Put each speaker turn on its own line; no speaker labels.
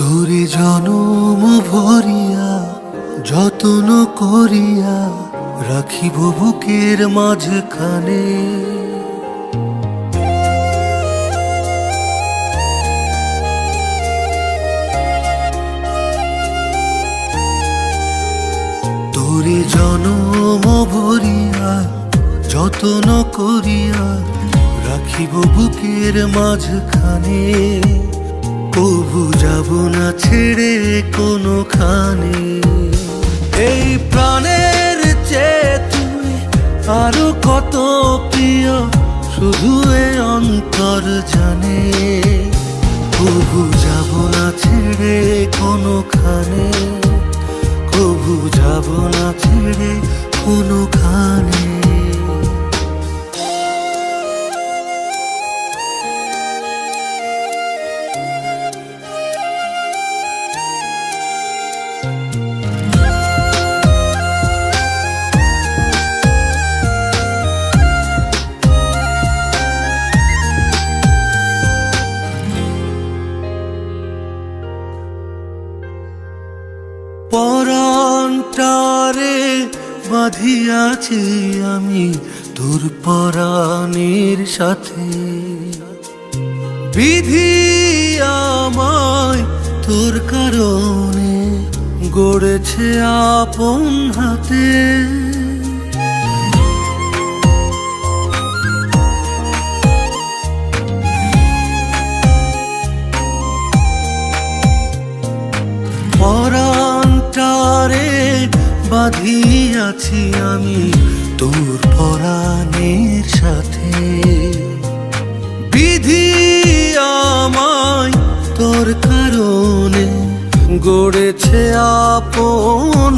তোরে জনম ভরিয়া যতন করিয়া রাখিব বুকের মাঝখানে। তোরে জনম ভরিয়া যতন করিয়া রাখিব বুকের মাঝখানে। কবু যাব না ছেড়ে কোনোখানে। এই প্রাণের চেয়ে তুই আরো কত প্রিয় শুধু এ অন্তর জানে। কবু যাব না ছেড়ে কোনোখানে, কবু যাব না ছেড়ে কোনোখানে। পরাণটারে বাঁধিয়াছি আমি তোর পরাণের সাথে। বিধি আমায় তোর কারণে গড়েছে আপন হাতে। পরাণটারে বাঁধিয়াছি আমি তোর পরাণের সাথে। বিধি আমায় তোর কারণে গড়েছে আপন